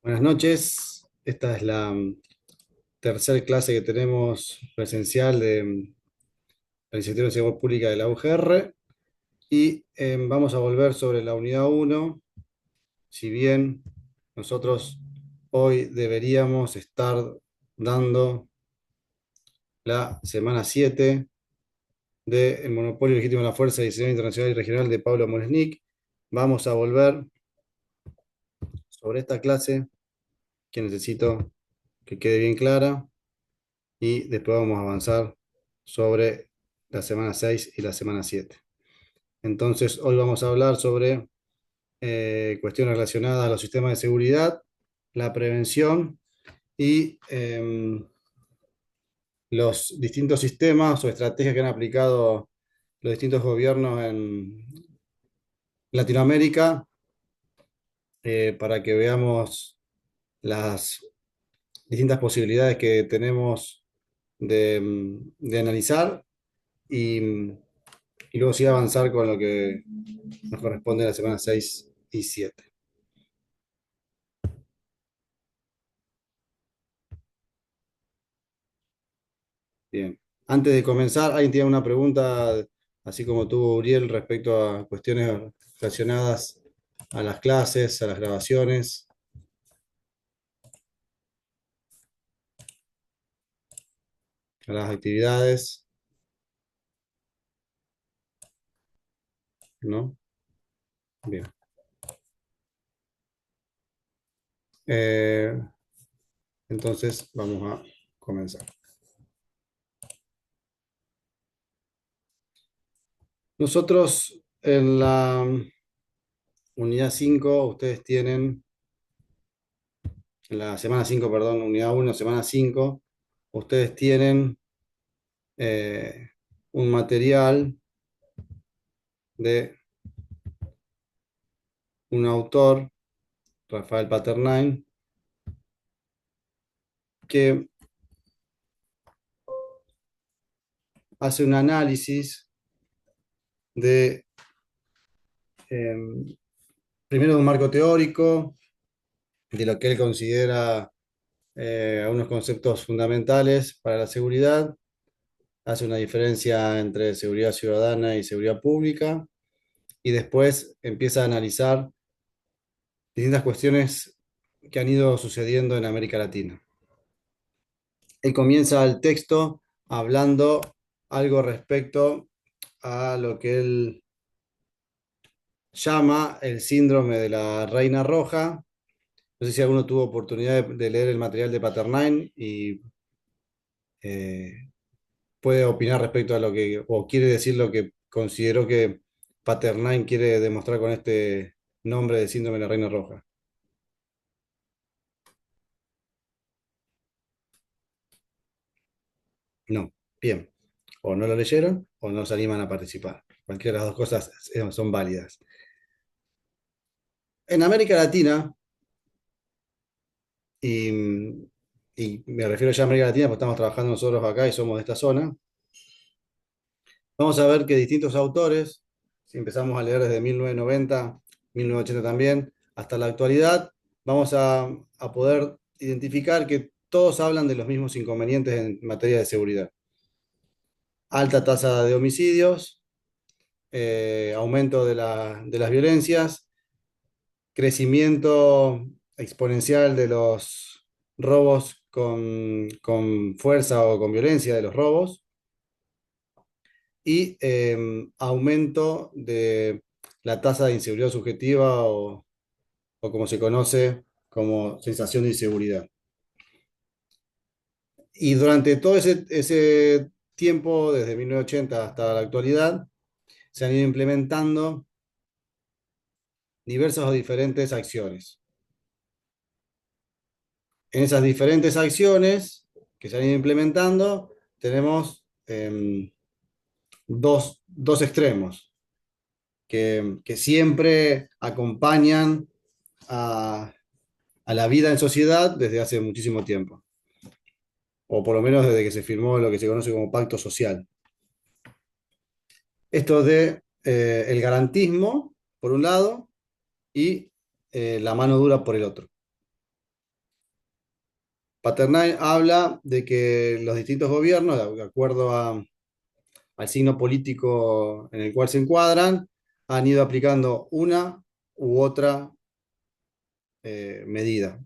Buenas noches. Esta es la tercera clase que tenemos presencial de la Licenciatura en Seguridad Pública de la UGR y vamos a volver sobre la unidad uno. Si bien nosotros hoy deberíamos estar dando la semana 7 de El Monopolio Legítimo de la Fuerza y Diseño Internacional y Regional de Pablo Moresnik, vamos a volver sobre esta clase que necesito que quede bien clara. Y después vamos a avanzar sobre la semana 6 y la semana 7. Entonces, hoy vamos a hablar sobre cuestiones relacionadas a los sistemas de seguridad, la prevención y los distintos sistemas o estrategias que han aplicado los distintos gobiernos en Latinoamérica, para que veamos las distintas posibilidades que tenemos de analizar y, y luego sí avanzar con lo que nos corresponde la semana 6 y 7. Bien. Antes de comenzar, ¿alguien tiene una pregunta, así como tuvo Uriel, respecto a cuestiones relacionadas a las clases, a las grabaciones, a las actividades? ¿No? Bien. Eh, entonces, vamos a comenzar. Nosotros en la unidad 5 ustedes tienen, en la semana 5 perdón, unidad uno semana 5 ustedes tienen eh, un material de un autor, Rafael Paternain, que hace un análisis de, eh, primero de un marco teórico, de lo que él considera algunos conceptos fundamentales para la seguridad, hace una diferencia entre seguridad ciudadana y seguridad pública, y después empieza a analizar distintas cuestiones que han ido sucediendo en América Latina. Él comienza el texto hablando algo respecto a lo que él llama el síndrome de la reina roja. No sé si alguno tuvo oportunidad de leer el material de Paternain y eh, puede opinar respecto a lo que, o quiere decir lo que consideró que Paternain quiere demostrar con este nombre de síndrome de la reina roja. No, bien. O no lo leyeron o no se animan a participar. Cualquiera de las dos cosas son válidas. En América Latina, y, y me refiero ya a América Latina porque estamos trabajando nosotros acá y somos de esta zona, vamos a ver que distintos autores, si empezamos a leer desde 1990, 1980 también, hasta la actualidad, vamos a poder identificar que todos hablan de los mismos inconvenientes en materia de seguridad. Alta tasa de homicidios, aumento de las violencias, crecimiento exponencial de los robos con fuerza o con violencia de los robos, y aumento de la tasa de inseguridad subjetiva o como se conoce como sensación de inseguridad. Y durante todo ese tiempo, desde 1980 hasta la actualidad, se han ido implementando diversas o diferentes acciones. En esas diferentes acciones que se han ido implementando, tenemos dos extremos que siempre acompañan a, a la vida en sociedad desde hace muchísimo tiempo, o por lo menos desde que se firmó lo que se conoce como pacto social. Esto de el garantismo, por un lado, y la mano dura por el otro. Paternal habla de que los distintos gobiernos, de acuerdo al signo político en el cual se encuadran, han ido aplicando una u otra medida,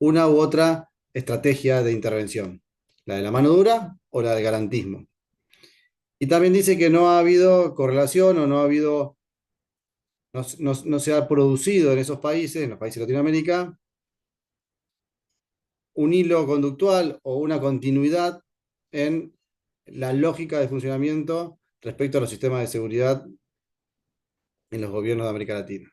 una u otra estrategia de intervención, la de la mano dura o la del garantismo. Y también dice que no ha habido correlación o no ha habido, no se ha producido en esos países, en los países de Latinoamérica, un hilo conductual o una continuidad en la lógica de funcionamiento respecto a los sistemas de seguridad en los gobiernos de América Latina.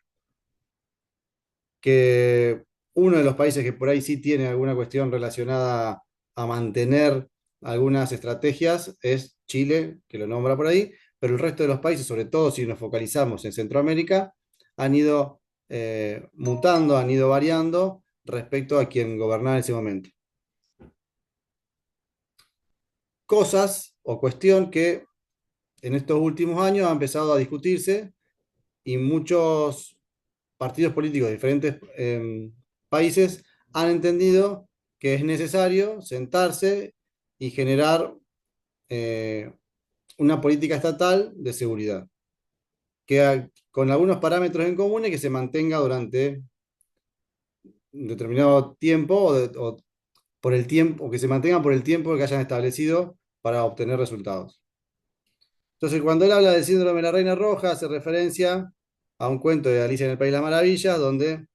Que uno de los países que por ahí sí tiene alguna cuestión relacionada a mantener algunas estrategias es Chile, que lo nombra por ahí, pero el resto de los países, sobre todo si nos focalizamos en Centroamérica, han ido mutando, han ido variando respecto a quien gobernaba en ese momento. Cosas o cuestión que en estos últimos años ha empezado a discutirse y muchos partidos políticos de diferentes países han entendido que es necesario sentarse y generar eh, una política estatal de seguridad, con algunos parámetros en común y que se mantenga durante un determinado tiempo o por el tiempo, o que se mantenga por el tiempo que hayan establecido para obtener resultados. Entonces, cuando él habla del síndrome de la Reina Roja, hace referencia a un cuento de Alicia en el País de las Maravillas, donde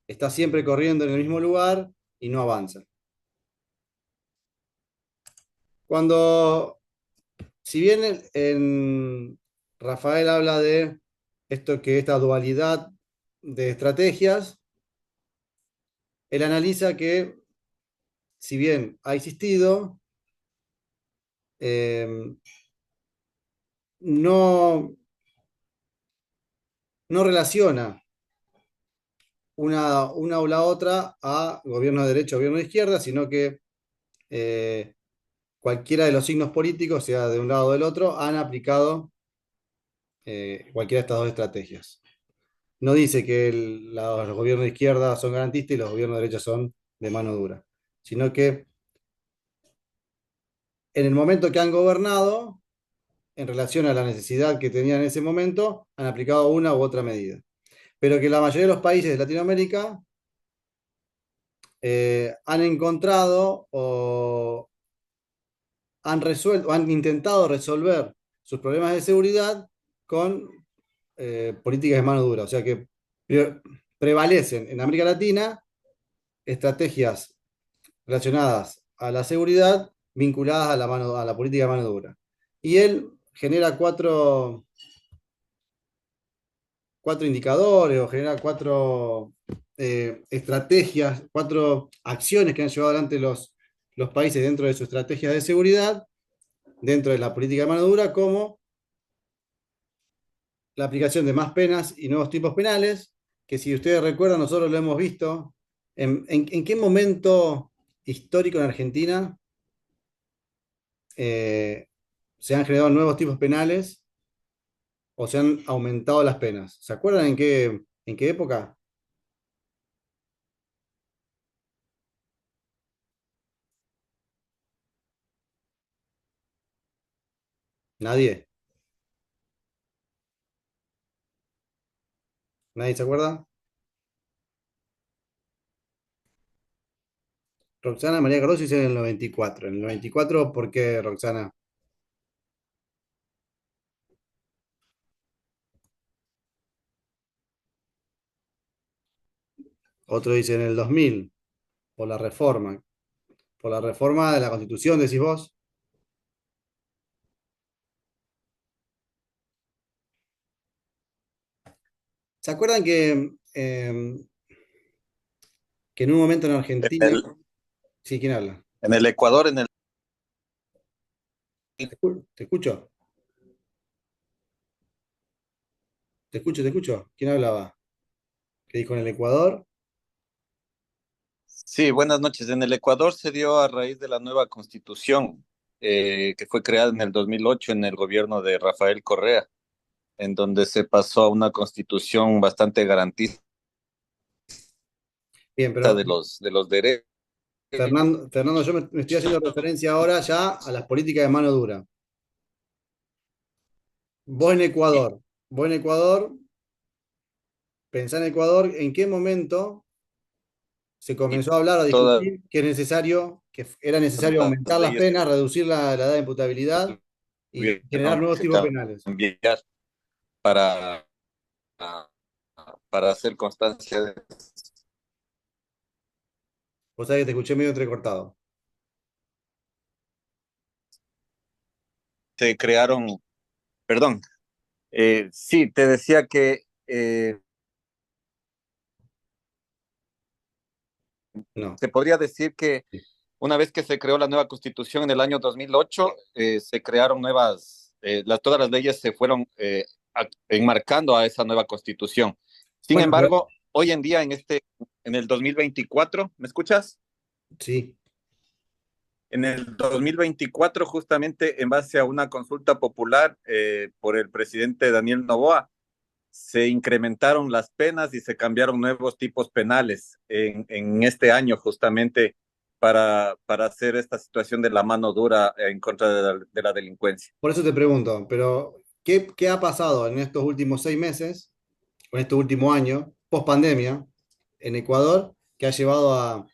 está siempre corriendo en el mismo lugar y no avanza. Cuando, si bien Rafael habla de esta dualidad de estrategias, él analiza que, si bien ha existido, eh, no, no relaciona una o la otra a gobierno de derecha o gobierno de izquierda, sino que eh, cualquiera de los signos políticos, sea de un lado o del otro, han aplicado cualquiera de estas dos estrategias. No dice que los gobiernos de izquierda son garantistas y los gobiernos de derecha son de mano dura, sino que en el momento que han gobernado, en relación a la necesidad que tenían en ese momento, han aplicado una u otra medida. Pero que la mayoría de los países de Latinoamérica han encontrado o han resuelto, o han intentado resolver sus problemas de seguridad con políticas de mano dura. O sea que prevalecen en América Latina estrategias relacionadas a la seguridad vinculadas a la política de mano dura. Y él genera cuatro indicadores o genera cuatro estrategias, cuatro acciones que han llevado adelante los países dentro de su estrategia de seguridad, dentro de la política de mano dura, como la aplicación de más penas y nuevos tipos penales, que si ustedes recuerdan, nosotros lo hemos visto. ¿En qué momento histórico en Argentina eh, se han generado nuevos tipos penales o se han aumentado las penas? ¿Se acuerdan en qué época? Nadie. ¿Nadie se acuerda? Roxana María Cardoso dice en el 94. En el 94, ¿por qué Roxana? Otro dice en el 2000, por la reforma. Por la reforma de la Constitución, decís vos. ¿Se acuerdan que en un momento en En Argentina... el, Sí, ¿quién habla? en el Ecuador, en el ¿Te escucho? ¿Te escucho? ¿Te escucho? ¿Quién hablaba? ¿Qué dijo en el Ecuador? sí, buenas noches. En el Ecuador se dio a raíz de la nueva constitución que fue creada en el 2008 en el gobierno de Rafael Correa, en donde se pasó a una constitución bastante garantista Bien, pero de los derechos. Fernando, yo me estoy haciendo referencia ahora ya a las políticas de mano dura. Vos en Ecuador, pensá en Ecuador, ¿en qué momento se y comenzó a hablar, a todas discutir que es necesario, que era necesario las aumentar las leyes penas, reducir la edad de imputabilidad y generar tuvieron nuevos que tipos penales? cambiar para, para hacer constancia Vos sabés que te escuché medio entrecortado. se crearon, perdón, sí, te decía que No. se podría decir que una vez que se creó la nueva constitución en el año 2008, se crearon todas las leyes se fueron enmarcando a esa nueva constitución. Sin Bueno, pero embargo, hoy en día, en el 2024, ¿me escuchas? sí. En el 2024, justamente en base a una consulta popular por el presidente Daniel Noboa, se incrementaron las penas y se cambiaron nuevos tipos penales en este año justamente para hacer esta situación de la mano dura en contra de la delincuencia. Por eso te pregunto, pero qué ha pasado en estos últimos 6 meses, o en este último año, post pandemia, en Ecuador, que ha llevado a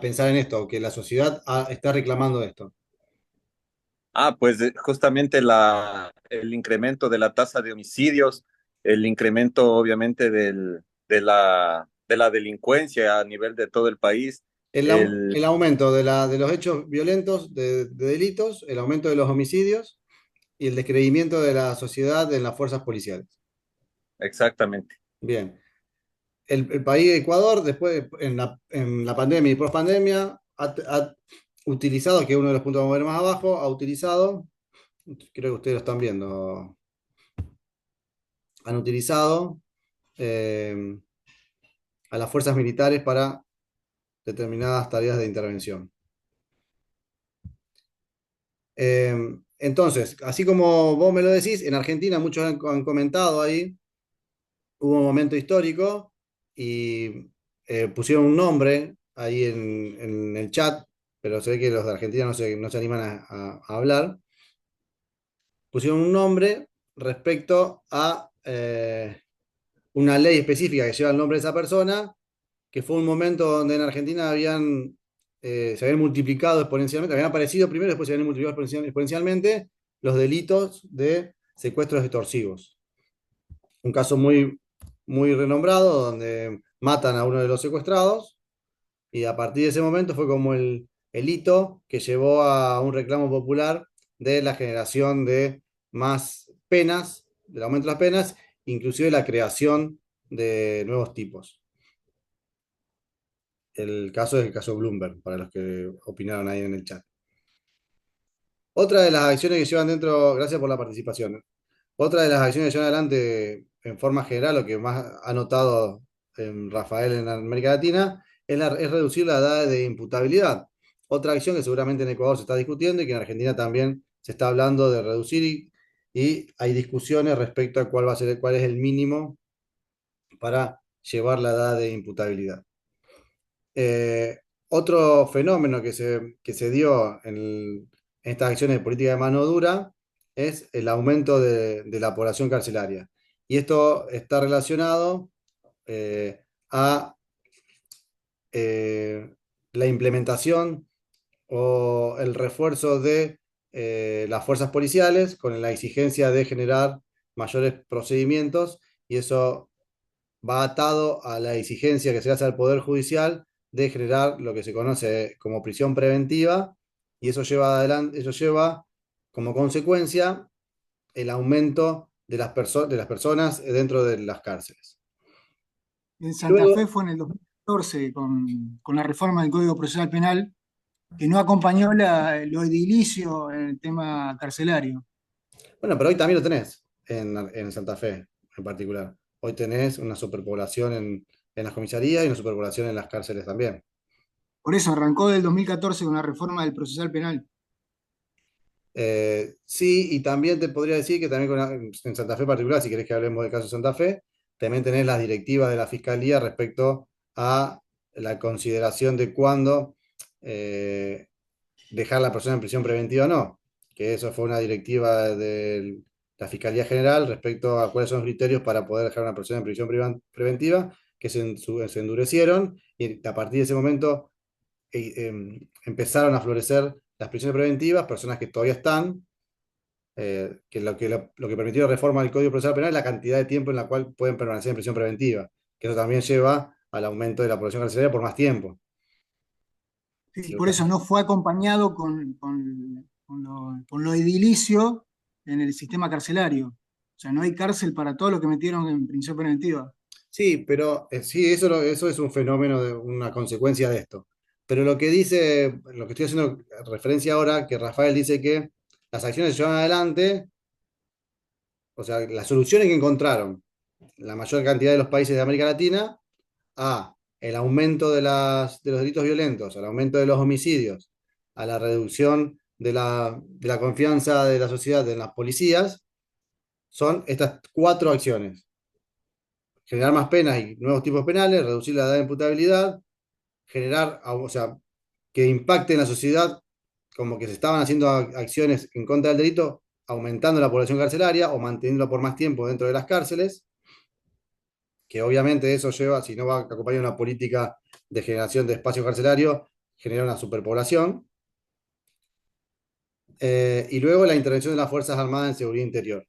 pensar en esto, que la sociedad está reclamando esto? Pues justamente el incremento de la tasa de homicidios, el incremento obviamente de la delincuencia a nivel de todo el país, El aumento de los hechos violentos, de delitos, el aumento de los homicidios y el descreimiento de la sociedad en las fuerzas policiales. exactamente. Bien. El país de Ecuador, después, en la pandemia y post pandemia, ha utilizado, que es uno de los puntos a mover más abajo, ha utilizado, creo que ustedes lo están viendo, han utilizado eh, a las fuerzas militares para determinadas tareas de intervención. Eh, entonces, así como vos me lo decís, en Argentina muchos han comentado ahí, hubo un momento histórico y pusieron un nombre ahí en el chat, pero se ve que los de Argentina no se animan a hablar. Pusieron un nombre respecto a una ley específica que lleva el nombre de esa persona, que fue un momento donde en Argentina se habían multiplicado exponencialmente, habían aparecido primero, después se habían multiplicado exponencialmente los delitos de secuestros extorsivos. Un caso muy renombrado donde matan a uno de los secuestrados y a partir de ese momento fue como el hito que llevó a un reclamo popular de la generación de más penas, del aumento de las penas, inclusive la creación de nuevos tipos. El caso es el caso Bloomberg, para los que opinaron ahí en el chat. Otra de las acciones que llevan dentro, gracias por la participación. Otra de las acciones que llevan adelante en forma general, lo que más ha notado Rafael en América Latina, es reducir la edad de imputabilidad. Otra acción que seguramente en Ecuador se está discutiendo y que en Argentina también se está hablando de reducir y hay discusiones respecto a cuál es el mínimo para llevar la edad de imputabilidad. Eh, Otro fenómeno que se dio en estas acciones de política de mano dura es el aumento de la población carcelaria. Y esto está relacionado a la implementación o el refuerzo de las fuerzas policiales con la exigencia de generar mayores procedimientos y eso va atado a la exigencia que se hace al Poder Judicial de generar lo que se conoce como prisión preventiva, y eso lleva como consecuencia el aumento de las personas dentro de las cárceles. En Santa Fe Luego, fue en el 2014 con la reforma del Código Procesal Penal que no acompañó lo edilicio en el tema carcelario. bueno, pero hoy también lo tenés en Santa Fe en particular. Hoy tenés una superpoblación en las comisarías y una superpoblación en las cárceles también. Por eso arrancó del 2014 con la reforma del procesal penal. Sí, y también te podría decir que también en Santa Fe en particular, si querés que hablemos del caso de Santa Fe, también tenés las directivas de la Fiscalía respecto a la consideración de cuándo eh, dejar a la persona en prisión preventiva o no, que eso fue una directiva de la Fiscalía General respecto a cuáles son los criterios para poder dejar a una persona en prisión preventiva, que se endurecieron y a partir de ese momento empezaron a florecer las prisiones preventivas, personas que todavía están, lo que permitió la reforma del Código Procesal Penal es la cantidad de tiempo en la cual pueden permanecer en prisión preventiva, que eso también lleva al aumento de la población carcelaria por más tiempo. Sí, Si por vos- eso no fue acompañado con lo edilicio en el sistema carcelario. O sea, no hay cárcel para todos los que metieron en prisión preventiva. Sí, pero sí, eso es un fenómeno, una consecuencia de esto. Pero lo que estoy haciendo referencia ahora, que Rafael dice que las acciones se llevan adelante, o sea, las soluciones que encontraron la mayor cantidad de los países de América Latina a el aumento de los delitos violentos, al aumento de los homicidios, a la reducción de la confianza de la sociedad en las policías, son estas cuatro acciones. Generar más penas y nuevos tipos penales, reducir la edad de imputabilidad, generar, o sea, que impacte en la sociedad como que se estaban haciendo acciones en contra del delito, aumentando la población carcelaria o manteniéndola por más tiempo dentro de las cárceles, que obviamente eso lleva, si no va acompañado de una política de generación de espacio carcelario, genera una superpoblación. Y luego la intervención de las Fuerzas Armadas en seguridad interior,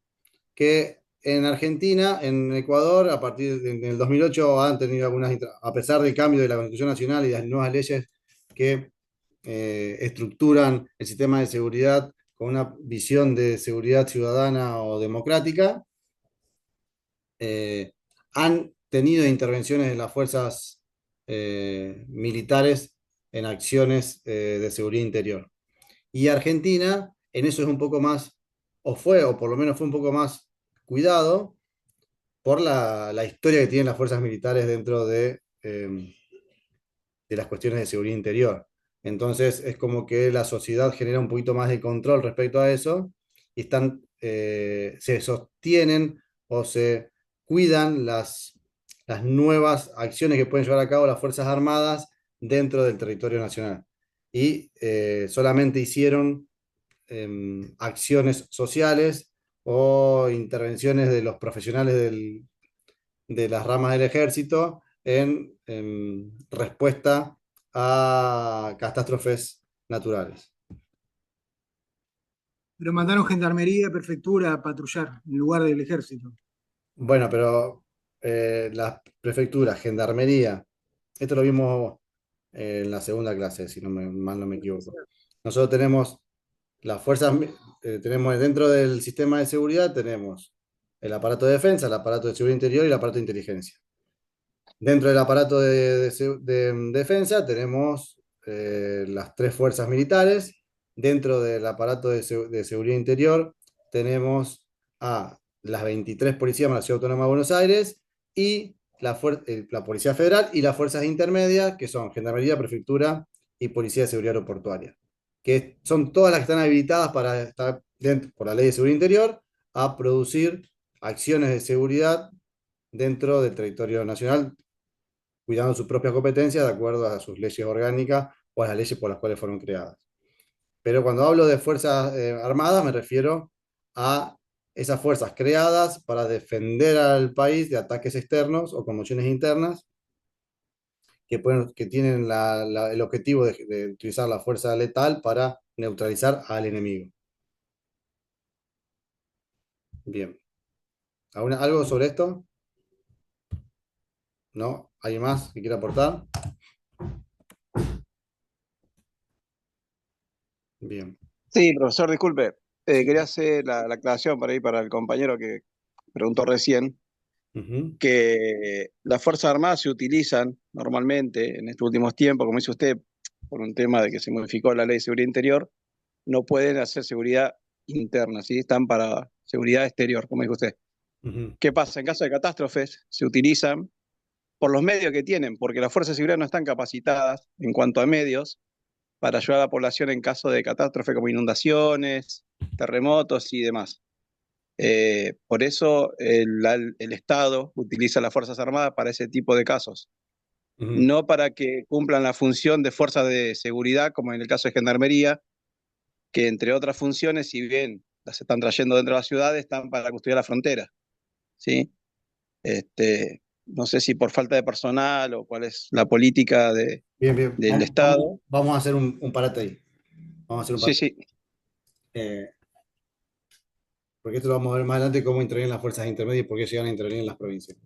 que en Argentina, en Ecuador, a partir del 2008 han tenido a pesar del cambio de la Constitución Nacional y de las nuevas leyes que estructuran el sistema de seguridad con una visión de seguridad ciudadana o democrática, eh, han tenido intervenciones de las fuerzas militares en acciones de seguridad interior. Y Argentina en eso es un poco más, o por lo menos fue un poco más cuidado por la historia que tienen las fuerzas militares dentro de las cuestiones de seguridad interior. Entonces es como que la sociedad genera un poquito más de control respecto a eso y se sostienen o se cuidan las nuevas acciones que pueden llevar a cabo las Fuerzas Armadas dentro del territorio nacional. Y solamente hicieron acciones sociales o intervenciones de los profesionales de las ramas del ejército en respuesta a catástrofes naturales. Pero mandaron gendarmería, prefectura a patrullar en lugar del ejército. Bueno, pero las prefecturas, gendarmería, esto lo vimos en la segunda clase, si mal no me equivoco. Nosotros tenemos las fuerzas, tenemos dentro del sistema de seguridad, tenemos el aparato de defensa, el aparato de seguridad interior y el aparato de inteligencia. Dentro del aparato de defensa tenemos las tres fuerzas militares. Dentro del aparato de seguridad interior tenemos a las 23 policías de la Ciudad Autónoma de Buenos Aires y la Policía Federal y las fuerzas intermedias, que son Gendarmería, Prefectura y Policía de Seguridad Aeroportuaria, que son todas las que están habilitadas para estar por la Ley de Seguridad Interior a producir acciones de seguridad dentro del territorio nacional, cuidando sus propias competencias de acuerdo a sus leyes orgánicas o a las leyes por las cuales fueron creadas. Pero cuando hablo de fuerzas armadas me refiero a esas fuerzas creadas para defender al país de ataques externos o conmociones internas que tienen el objetivo de utilizar la fuerza letal para neutralizar al enemigo. Bien. ¿Algo sobre esto? ¿No? ¿Alguien más que quiera aportar? Bien. Sí, profesor, disculpe. Sí. Quería hacer la aclaración para ir para el compañero que preguntó recién, Ujú, que las Fuerzas Armadas se utilizan normalmente en estos últimos tiempos, como dice usted, por un tema de que se modificó la Ley de Seguridad Interior, no pueden hacer seguridad interna, ¿sí? Están para seguridad exterior, como dijo usted. ujú. ¿Qué pasa? En caso de catástrofes, se utilizan por los medios que tienen, porque las fuerzas de seguridad no están capacitadas en cuanto a medios para ayudar a la población en caso de catástrofe como inundaciones, terremotos y demás. Por eso el Estado utiliza las Fuerzas Armadas para ese tipo de casos. Ujú. no para que cumplan la función de fuerzas de seguridad, como en el caso de Gendarmería, que entre otras funciones, si bien las están trayendo dentro de la ciudad, están para custodiar la frontera, ¿sí? No sé si por falta de personal o cuál es la política Bien, bien. del Estado. Vamos a hacer un parate ahí. Vamos a hacer un Sí, parate. sí, Eh, Porque esto lo vamos a ver más adelante cómo intervienen las fuerzas intermedias y por qué llegan a intervenir en las provincias.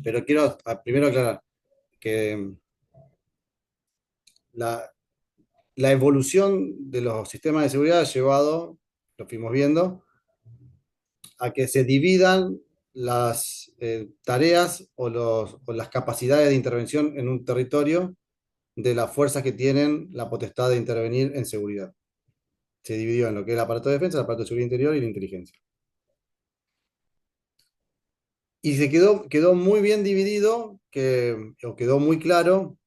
Pero quiero primero aclarar que la, la evolución de los sistemas de seguridad ha llevado, lo fuimos viendo, a que se dividan las tareas o las capacidades de intervención en un territorio de las fuerzas que tienen la potestad de intervenir en seguridad. Se dividió en lo que es el aparato de defensa, el aparato de seguridad interior y la inteligencia. Y quedó muy bien dividido, o quedó muy claro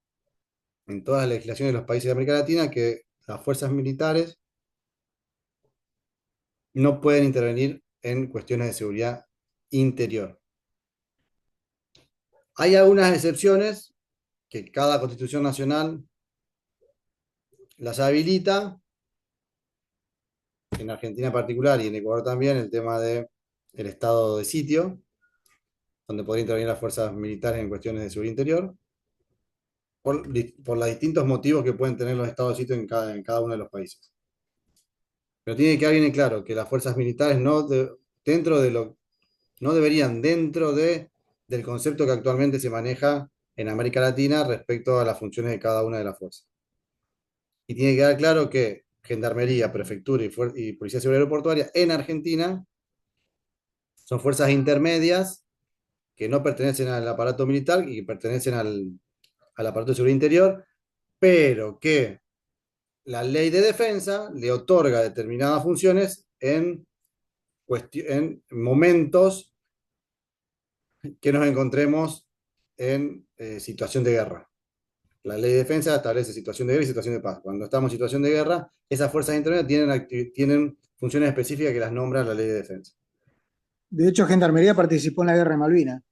en todas las legislaciones de los países de América Latina que las fuerzas militares no pueden intervenir en cuestiones de seguridad interior. Hay algunas excepciones que cada constitución nacional las habilita, en Argentina en particular y en Ecuador también, el tema del estado de sitio, donde podrían intervenir las fuerzas militares en cuestiones de seguridad interior, por los distintos motivos que pueden tener los estados de sitio en cada uno de los países. Pero tiene que quedar bien claro que las fuerzas militares dentro de lo, no deberían, del concepto que actualmente se maneja en América Latina respecto a las funciones de cada una de las fuerzas. Y tiene que quedar claro que Gendarmería, Prefectura y Policía Civil Aeroportuaria en Argentina son fuerzas intermedias que no pertenecen al aparato militar y que pertenecen al aparato de seguridad interior, pero que la ley de defensa le otorga determinadas funciones en momentos que nos encontremos en situación de guerra. La ley de defensa establece situación de guerra y situación de paz. Cuando estamos en situación de guerra, esas fuerzas intermedias tienen funciones específicas que las nombra la ley de defensa. De hecho, Gendarmería participó en la guerra de Malvinas.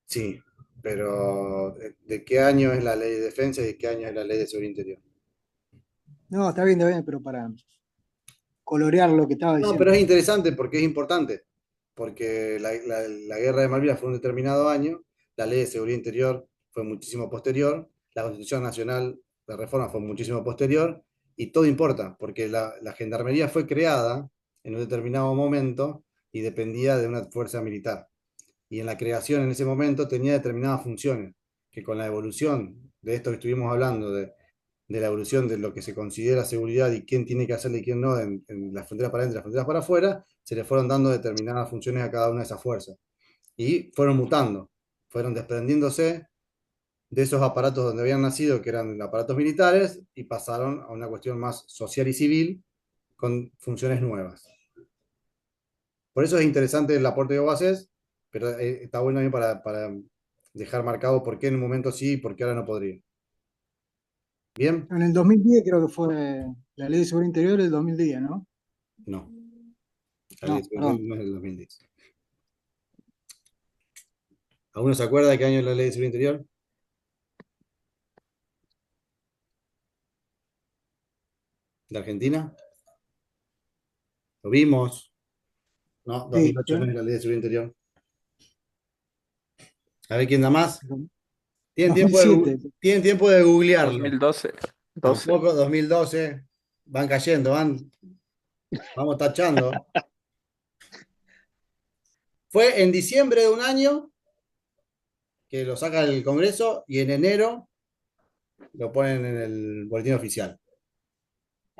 Sí, pero ¿de qué año es la ley de defensa y de qué año es la ley de seguridad interior? No, está bien, pero para colorear lo que estaba No, pero diciendo. es interesante porque es importante, porque la guerra de Malvinas fue un determinado año, la ley de seguridad interior fue muchísimo posterior, la Constitución Nacional de Reforma fue muchísimo posterior, y todo importa, porque la gendarmería fue creada en un determinado momento y dependía de una fuerza militar. Y en la creación en ese momento tenía determinadas funciones, que con la evolución de esto que estuvimos hablando, de la evolución de lo que se considera seguridad y quién tiene que hacerle y quién no en las fronteras para adentro y las fronteras para afuera, se le fueron dando determinadas funciones a cada una de esas fuerzas. Y fueron mutando, fueron desprendiéndose de esos aparatos donde habían nacido, que eran aparatos militares, y pasaron a una cuestión más social y civil con funciones nuevas. Por eso es interesante el aporte de Oasis, pero está bueno también para dejar marcado por qué en un momento sí y por qué ahora no podría. ¿Bien? En el 2010 creo que fue la ley de seguridad interior del 2010, ¿no? No, la ley de No, seguridad perdón. no es del 2010. ¿Alguno se acuerda de qué año es la ley de seguridad interior? ¿De Argentina? ¿Lo vimos? No, Sí, 2008 no es la ley de seguridad interior. A ver quién da más. 2007. Tienen tiempo de googlearlo. 2012. 12. Tampoco 2012. Van cayendo, vamos tachando. Fue en diciembre de un año que lo saca el Congreso y en enero lo ponen en el boletín oficial.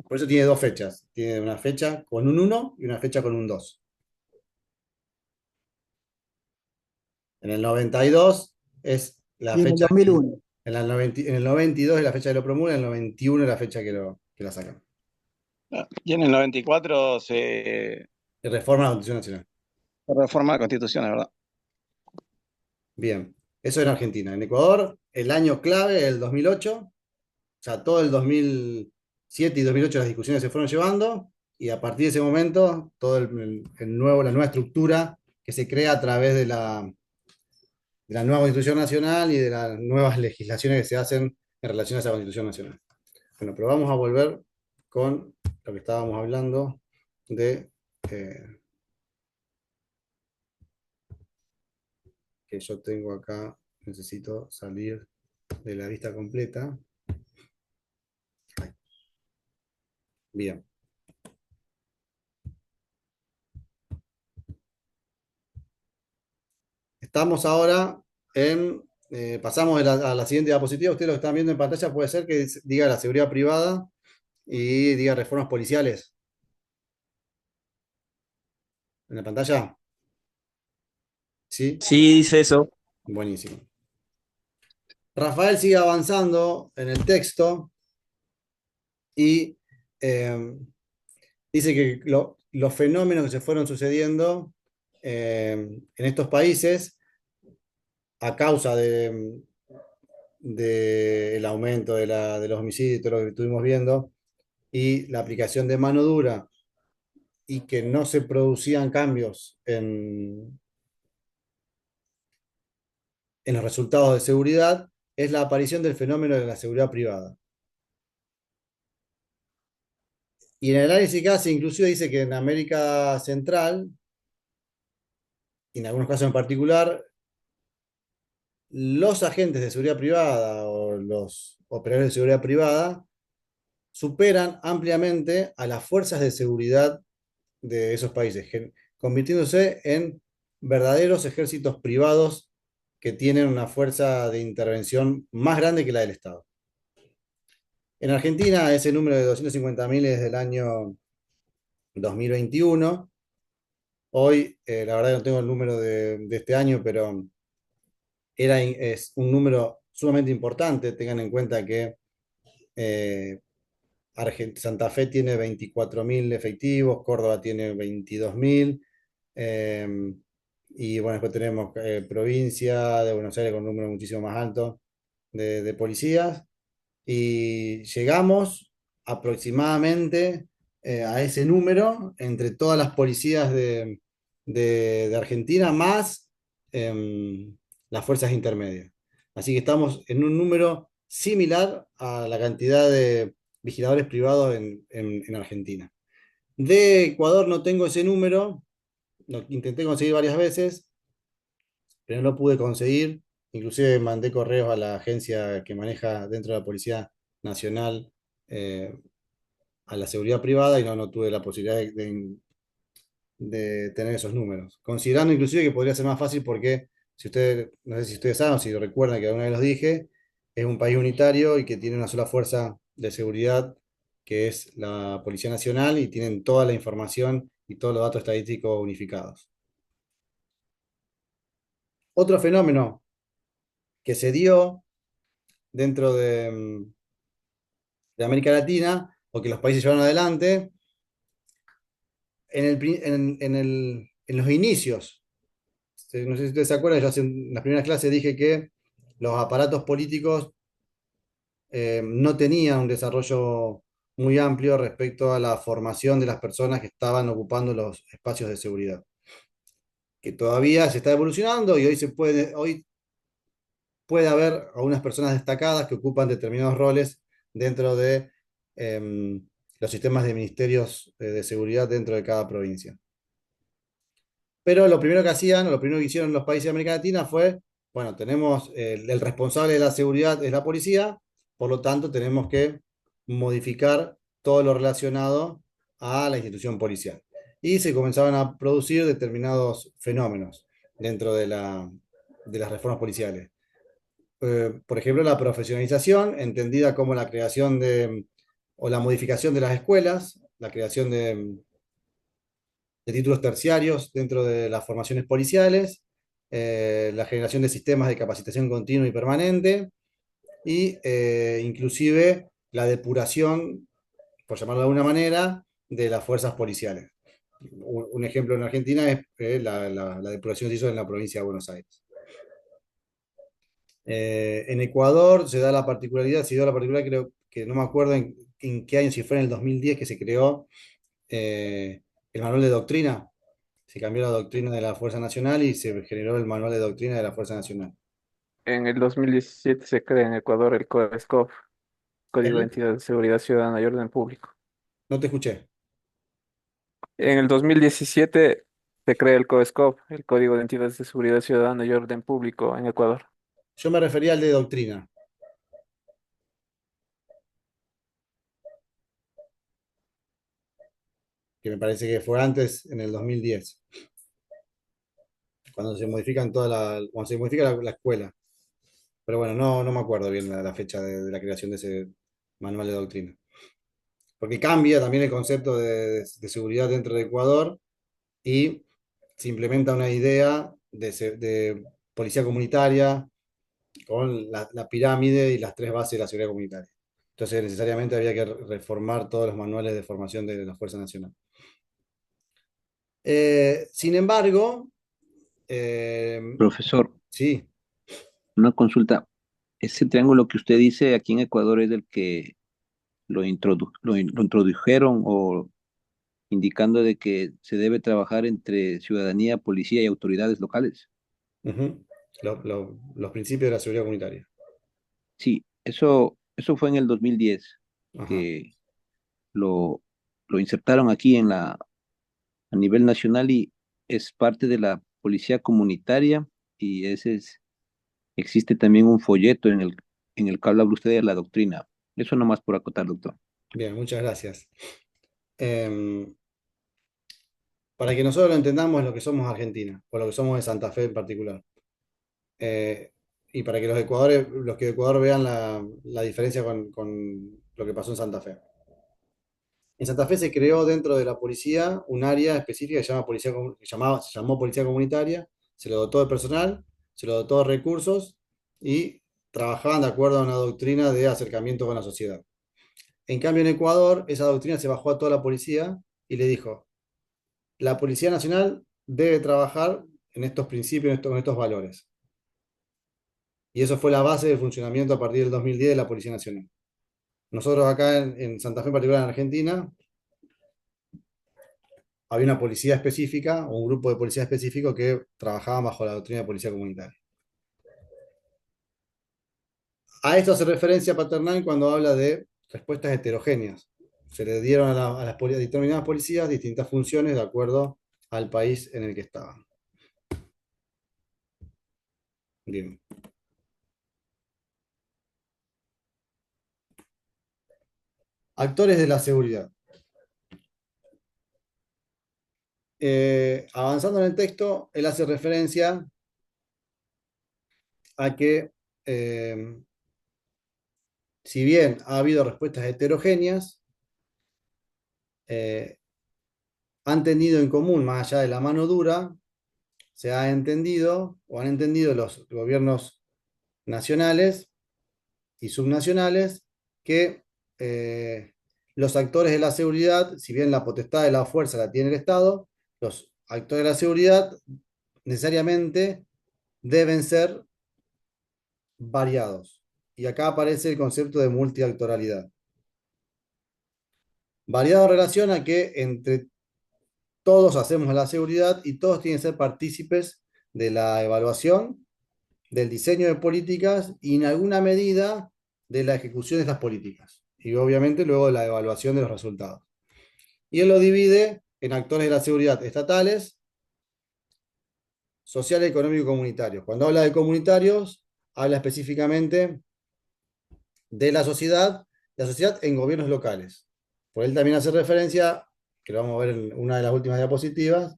Por eso tiene dos fechas. Tiene una fecha con un 1 y una fecha con un 2. En el 92 es la Y en el fecha, 2001. en el 92 es la fecha de lo promulga, en el 91 es la fecha que la sacan. y en el 94 se De reforma a la Constitución Nacional. reforma la Constitución, la verdad. Bien, eso en Argentina. En Ecuador, el año clave es el 2008. O sea, todo el 2007 y 2008 las discusiones se fueron llevando y a partir de ese momento, la nueva estructura que se crea a través la nueva Constitución Nacional y de las nuevas legislaciones que se hacen en relación a esa Constitución Nacional. Bueno, pero vamos a volver con lo que estábamos hablando de que yo tengo acá, necesito salir de la vista completa. Bien. Estamos ahora pasamos a la siguiente diapositiva. Ustedes lo que están viendo en pantalla puede ser que diga la seguridad privada y diga reformas policiales. ¿En la pantalla? ¿Sí? Sí, dice eso. Buenísimo. Rafael sigue avanzando en el texto y eh, dice que los fenómenos que se fueron sucediendo en estos países a causa del aumento de los homicidios y todo lo que estuvimos viendo, y la aplicación de mano dura, y que no se producían cambios en los resultados de seguridad, es la aparición del fenómeno de la seguridad privada. Y en el análisis que hace, inclusive dice que en América Central, y en algunos casos en particular, los agentes de seguridad privada o los operadores de seguridad privada superan ampliamente a las fuerzas de seguridad de esos países, convirtiéndose en verdaderos ejércitos privados que tienen una fuerza de intervención más grande que la del Estado. En Argentina, ese número de 250.000 es del año 2021. Hoy, la verdad, no tengo el número de este año, pero es un número sumamente importante. Tengan en cuenta que eh, Santa Fe tiene 24.000 efectivos, Córdoba tiene 22.000, eh, y bueno, después tenemos provincia de Buenos Aires con un número muchísimo más alto de policías, y llegamos aproximadamente a ese número entre todas las policías de Argentina más las fuerzas intermedias. Así que estamos en un número similar a la cantidad de vigiladores privados en Argentina. De Ecuador no tengo ese número, lo intenté conseguir varias veces, pero no lo pude conseguir. Inclusive mandé correos a la agencia que maneja dentro de la Policía Nacional eh, a la seguridad privada, y no tuve la posibilidad de tener esos números. Considerando inclusive que podría ser más fácil porque, si ustedes, no sé si ustedes saben o si recuerdan que alguna vez los dije, es un país unitario y que tiene una sola fuerza de seguridad, que es la Policía Nacional, y tienen toda la información y todos los datos estadísticos unificados. Otro fenómeno que se dio dentro de América Latina, o que los países llevaron adelante, en los inicios. No sé si ustedes se acuerdan, yo en las primeras clases dije que los aparatos políticos no tenían un desarrollo muy amplio respecto a la formación de las personas que estaban ocupando los espacios de seguridad, que todavía se está evolucionando, y hoy puede haber algunas personas destacadas que ocupan determinados roles dentro de los sistemas de ministerios de seguridad dentro de cada provincia. Pero lo primero que hacían, o lo primero que hicieron los países de América Latina fue, bueno, tenemos el responsable de la seguridad es la policía, por lo tanto tenemos que modificar todo lo relacionado a la institución policial. Y se comenzaban a producir determinados fenómenos dentro de las reformas policiales. Por ejemplo, la profesionalización, entendida como la creación o la modificación de las escuelas, la creación de títulos terciarios dentro de las formaciones policiales, la generación de sistemas de capacitación continua y permanente, y inclusive la depuración, por llamarlo de alguna manera, de las fuerzas policiales. Un ejemplo en Argentina es la depuración que se hizo en la provincia de Buenos Aires. En Ecuador se dio la particularidad, creo que no me acuerdo en qué año, si fue en el 2010 que se creó el manual de doctrina. Se cambió la doctrina de la Fuerza Nacional y se generó el manual de doctrina de la Fuerza Nacional. En el 2017 se crea en Ecuador el COESCOP, Código de ¿El? Identidad de Seguridad Ciudadana y Orden Público. No te escuché. En el 2017 se crea el COESCOP, el Código de Identidad de Seguridad Ciudadana y Orden Público en Ecuador. Yo me refería al de doctrina, que me parece que fue antes, en el 2010, cuando se modifican cuando se modifica la escuela. Pero bueno, no me acuerdo bien la fecha de la creación de ese manual de doctrina. Porque cambia también el concepto de seguridad dentro de Ecuador y se implementa una idea de policía comunitaria con la pirámide y las tres bases de la seguridad comunitaria. Entonces necesariamente había que reformar todos los manuales de formación de la Fuerza Nacional. Sin embargo, Profesor, sí, una consulta. Ese triángulo que usted dice aquí en Ecuador es el que lo introdujeron o indicando de que se debe trabajar entre ciudadanía, policía y autoridades locales. ujú, los principios de la seguridad comunitaria. Sí, eso fue en el 2010 Ajá. que lo, lo insertaron aquí a nivel nacional y es parte de la policía comunitaria y existe también un folleto en el que habla usted de la doctrina. Eso nomás por acotar, doctor. Bien, muchas gracias. Em, para que nosotros lo entendamos lo que somos Argentina, o lo que somos de Santa Fe en particular. Eh, y para que los que de Ecuador vean la diferencia con lo que pasó en Santa Fe. En Santa Fe se creó dentro de la policía un área específica que se llamó Policía Comunitaria, se lo dotó de personal, se lo dotó de recursos y trabajaban de acuerdo a una doctrina de acercamiento con la sociedad. En cambio, en Ecuador, esa doctrina se bajó a toda la policía y le dijo, la Policía Nacional debe trabajar en estos principios, en estos valores. Y eso fue la base del funcionamiento a partir del 2010 de la Policía Nacional. Nosotros acá en Santa Fe, en particular en Argentina, había una policía específica, o un grupo de policía específico que trabajaba bajo la doctrina de policía comunitaria. A esto hace referencia Paternal cuando habla de respuestas heterogéneas. Se le dieron a las determinadas policías distintas funciones de acuerdo al país en el que estaban. Bien. Actores de la seguridad. Avanzando en el texto, él hace referencia a que si bien ha habido respuestas heterogéneas, eh, han tenido en común, más allá de la mano dura, se ha entendido o han entendido los gobiernos nacionales y subnacionales que los actores de la seguridad, si bien la potestad de la fuerza la tiene el Estado, los actores de la seguridad necesariamente deben ser variados. Y acá aparece el concepto de multiactoralidad. Variado relaciona que entre todos hacemos la seguridad y todos tienen que ser partícipes de la evaluación, del diseño de políticas y en alguna medida de la ejecución de estas políticas. Y obviamente luego de la evaluación de los resultados. Y él lo divide en actores de la seguridad estatales, social, económico y comunitarios. Cuando habla de comunitarios, habla específicamente de la sociedad en gobiernos locales. Por él también hace referencia, que lo vamos a ver en una de las últimas diapositivas,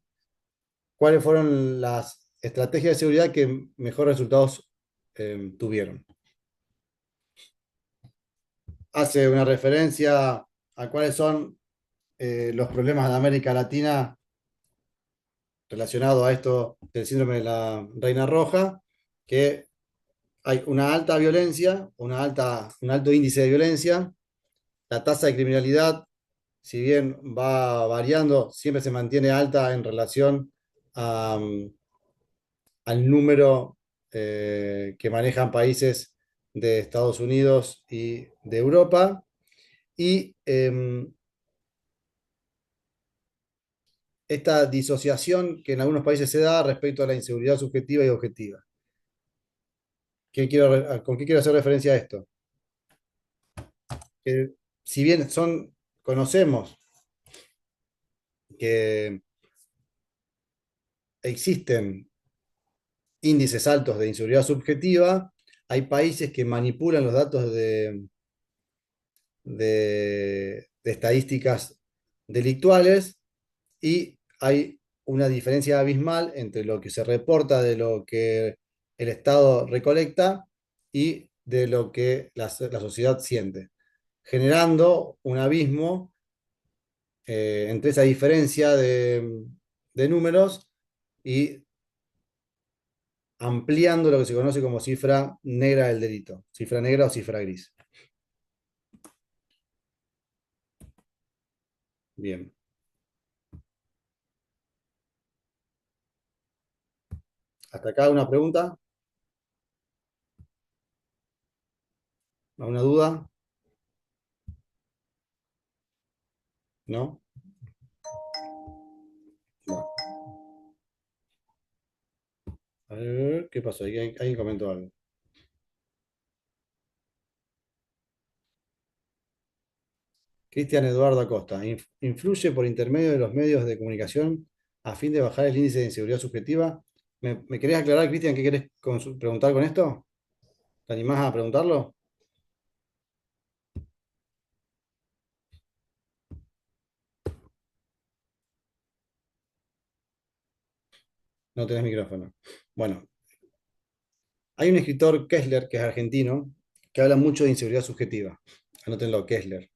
cuáles fueron las estrategias de seguridad que mejores resultados tuvieron. Hace una referencia a cuáles son los problemas de América Latina relacionados a esto del síndrome de la Reina Roja, que hay una alta violencia, un alto índice de violencia, la tasa de criminalidad, si bien va variando, siempre se mantiene alta en relación a, al número que manejan países de Estados Unidos y de Europa. Y esta disociación que en algunos países se da respecto a la inseguridad subjetiva y objetiva. ¿Con qué quiero hacer referencia a esto? Que si bien conocemos que existen índices altos de inseguridad subjetiva, hay países que manipulan los datos de estadísticas delictuales y hay una diferencia abismal entre lo que se reporta de lo que el Estado recolecta y de lo que la sociedad siente, generando un abismo entre esa diferencia de números y ampliando lo que se conoce como cifra negra del delito, cifra negra o cifra gris. Bien. ¿Hasta acá una pregunta? ¿Alguna duda? ¿No? Bueno, a ver, ¿qué pasó? Alguien comentó algo. Cristian Eduardo Acosta. ¿Influye por intermedio de los medios de comunicación a fin de bajar el índice de inseguridad subjetiva? ¿Me querés aclarar, Cristian, qué querés preguntar con esto? ¿Te animás a preguntarlo? No tenés micrófono. Bueno, hay un escritor, Kessler, que es argentino, que habla mucho de inseguridad subjetiva. Anótenlo, Kessler.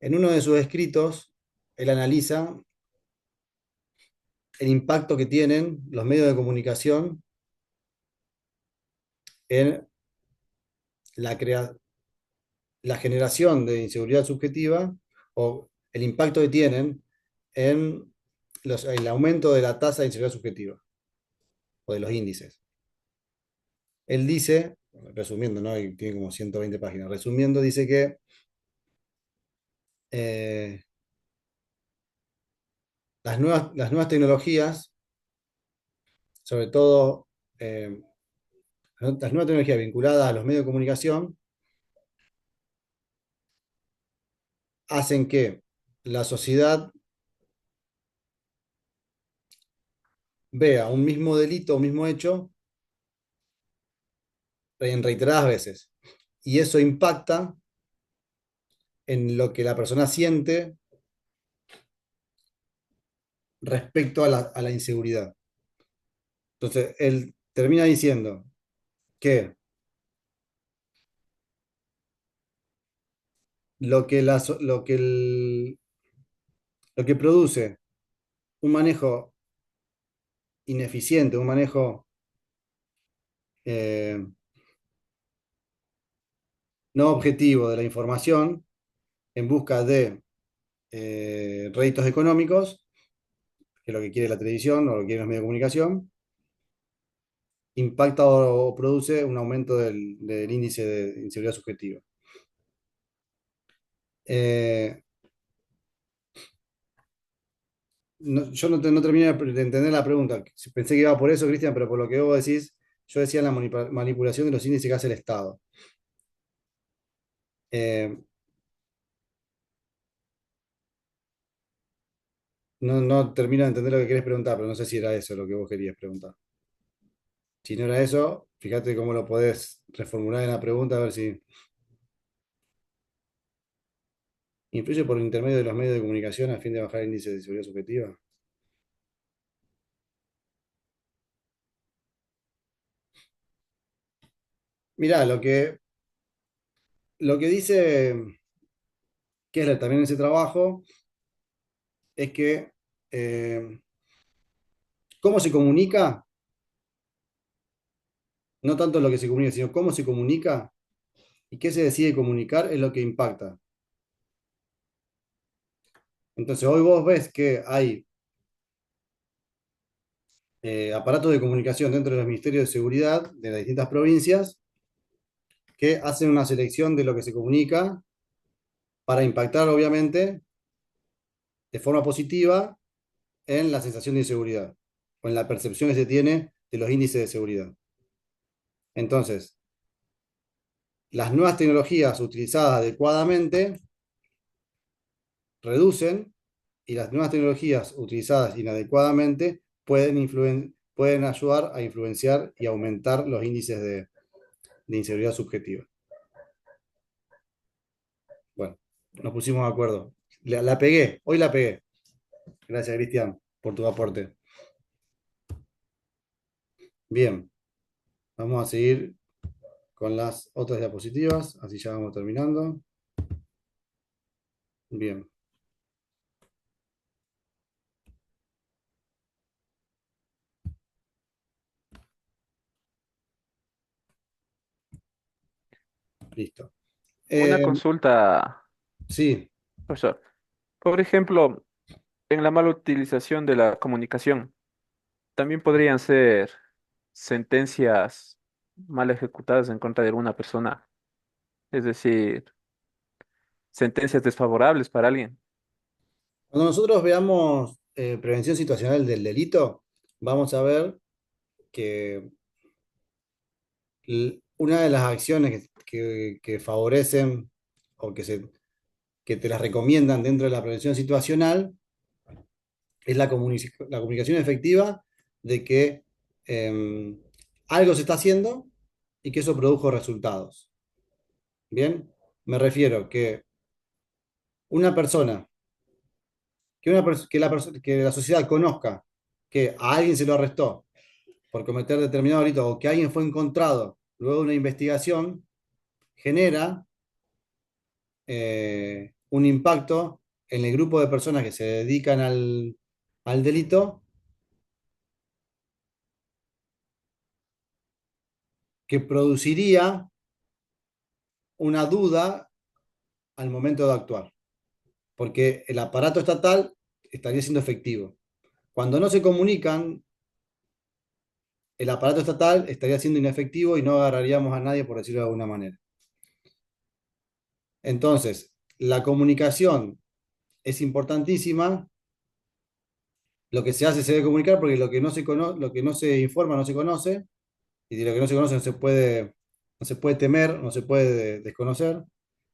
En uno de sus escritos, él analiza el impacto que tienen los medios de comunicación en la, la generación de inseguridad subjetiva o el impacto que tienen en el aumento de la tasa de inseguridad subjetiva o de los índices. Él dice, resumiendo, ¿no? Y tiene como 120 páginas, resumiendo, dice que eh, las nuevas tecnologías, sobre todo las nuevas tecnologías vinculadas a los medios de comunicación, hacen que la sociedad vea un mismo delito, un mismo hecho, en reiteradas veces. Y eso impacta en lo que la persona siente respecto a la inseguridad. Entonces, él termina diciendo que lo que, la so- lo que produce un manejo ineficiente, un manejo eh, no objetivo de la información en busca de réditos económicos, que es lo que quiere la televisión o lo que quieren los medios de comunicación, impacta o produce un aumento del índice de inseguridad subjetiva. Eh, yo no terminé de entender la pregunta. Pensé que iba por eso, Cristian, pero por lo que vos decís, yo decía la manipulación de los índices que hace el Estado. Eh, no termino de entender lo que querés preguntar, pero no sé si era eso lo que vos querías preguntar. Si no era eso, fíjate cómo lo podés reformular en la pregunta, a ver si influye por intermedio de los medios de comunicación a fin de bajar el índice de seguridad subjetiva. Mirá, lo que dice Kessler también en ese trabajo es que cómo se comunica, no tanto lo que se comunica, sino cómo se comunica y qué se decide comunicar es lo que impacta. Entonces, hoy vos ves que hay aparatos de comunicación dentro de los ministerios de seguridad de las distintas provincias que hacen una selección de lo que se comunica para impactar, obviamente, de forma positiva en la sensación de inseguridad o en la percepción que se tiene de los índices de seguridad. Entonces, las nuevas tecnologías utilizadas adecuadamente reducen y las nuevas tecnologías utilizadas inadecuadamente pueden ayudar a influenciar y aumentar los índices de inseguridad subjetiva. Bueno, nos pusimos de acuerdo. La pegué, hoy la pegué. Gracias, Cristian, por tu aporte. Bien, vamos a seguir con las otras diapositivas, así ya vamos terminando. Bien. Listo. Una consulta, Sí, profesor. Por ejemplo, en la mala utilización de la comunicación, también podrían ser sentencias mal ejecutadas en contra de alguna persona, es decir, sentencias desfavorables para alguien. cuando nosotros veamos prevención situacional del delito, vamos a ver que una de las acciones que favorecen o que te las recomiendan dentro de la prevención situacional es la comunicación efectiva de que algo se está haciendo y que eso produjo resultados. Bien, me refiero que una persona, que la sociedad conozca que a alguien se lo arrestó por cometer determinado delito o que alguien fue encontrado luego de una investigación, genera un impacto en el grupo de personas que se dedican al delito que produciría una duda al momento de actuar, porque el aparato estatal estaría siendo efectivo. Cuando no se comunican, el aparato estatal estaría siendo inefectivo y no agarraríamos a nadie, por decirlo de alguna manera. Entonces, la comunicación es importantísima. Lo que se hace se debe comunicar porque lo que no se informa no se conoce, y de lo que no se conoce no se puede temer, no se puede desconocer.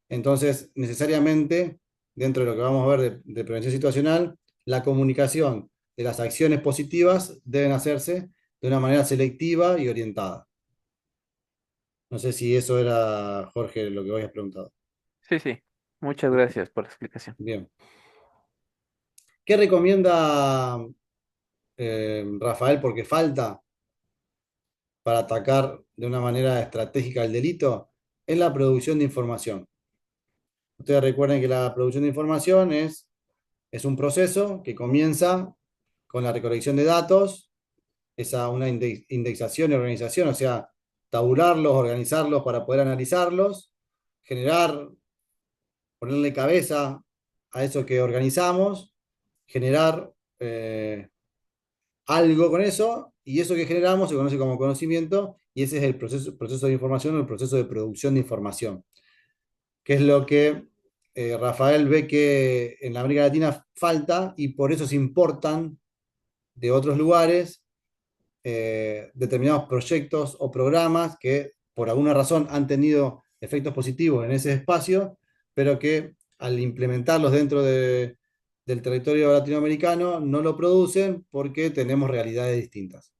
Entonces, necesariamente, dentro de lo que vamos a ver de prevención situacional, la comunicación de las acciones positivas deben hacerse de una manera selectiva y orientada. No sé si eso era, Jorge, lo que habías preguntado. Sí, sí. Muchas gracias por la explicación. Bien. ¿Qué recomienda Rafael porque falta para atacar de una manera estratégica el delito? Es la producción de información. Ustedes recuerden que la producción de información es un proceso que comienza con la recolección de datos, una indexación y organización, o sea, tabularlos, organizarlos para poder analizarlos, generar, ponerle cabeza a eso que organizamos, generar algo con eso, y eso que generamos se conoce como conocimiento, y ese es el proceso de información o el proceso de producción de información, que es lo que Rafael ve que en la América Latina falta y por eso se importan de otros lugares determinados proyectos o programas que por alguna razón han tenido efectos positivos en ese espacio, pero que al implementarlos del territorio latinoamericano no lo producen porque tenemos realidades distintas.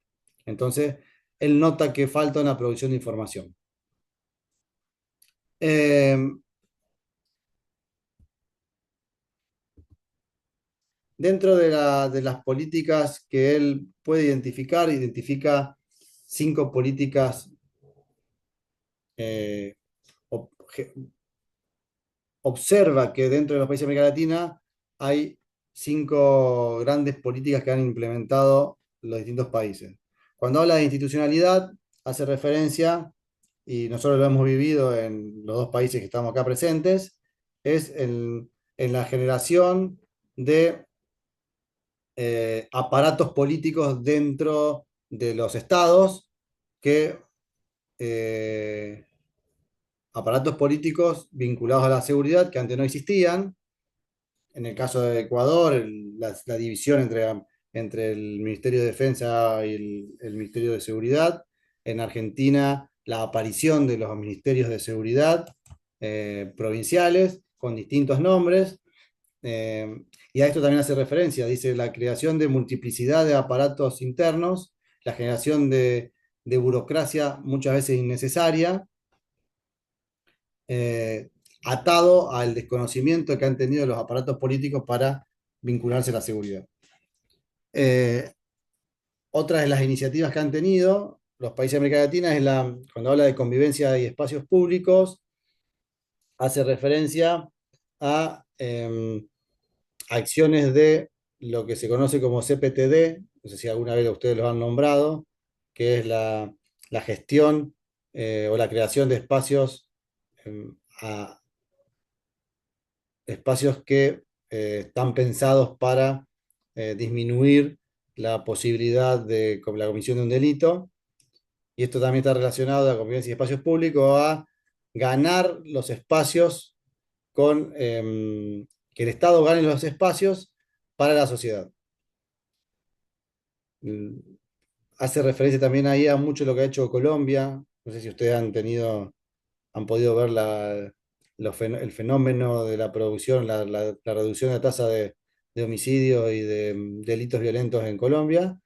Entonces, él nota que falta una producción de información. Eh, Dentro de las políticas que él puede identificar, identifica 5 políticas eh, observa que dentro de los países de América Latina hay 5 grandes políticas que han implementado los distintos países. Cuando habla de institucionalidad, hace referencia, y nosotros lo hemos vivido en los 2 países que estamos acá presentes, es en la generación de aparatos políticos dentro de los estados que aparatos políticos vinculados a la seguridad que antes no existían. En el caso de Ecuador, la división entre el Ministerio de Defensa y el Ministerio de Seguridad. En Argentina, la aparición de los ministerios de seguridad provinciales con distintos nombres. Y a esto también hace referencia, dice la creación de multiplicidad de aparatos internos, la generación de burocracia muchas veces innecesaria, atado al desconocimiento que han tenido los aparatos políticos para vincularse a la seguridad. Otra de las iniciativas que han tenido los países de América Latina cuando habla de convivencia y espacios públicos, hace referencia a acciones de lo que se conoce como CPTD, no sé si alguna vez ustedes lo han nombrado, que es la gestión o la creación de espacios, espacios que están pensados para disminuir la posibilidad de la comisión de un delito. Y esto también está relacionado a la convivencia y espacios públicos, a ganar los espacios que el Estado gane los espacios para la sociedad. Hace referencia también ahí a mucho lo que ha hecho Colombia. No sé si ustedes han podido ver el fenómeno de la producción, la reducción de la tasa de homicidios y de delitos violentos en Colombia,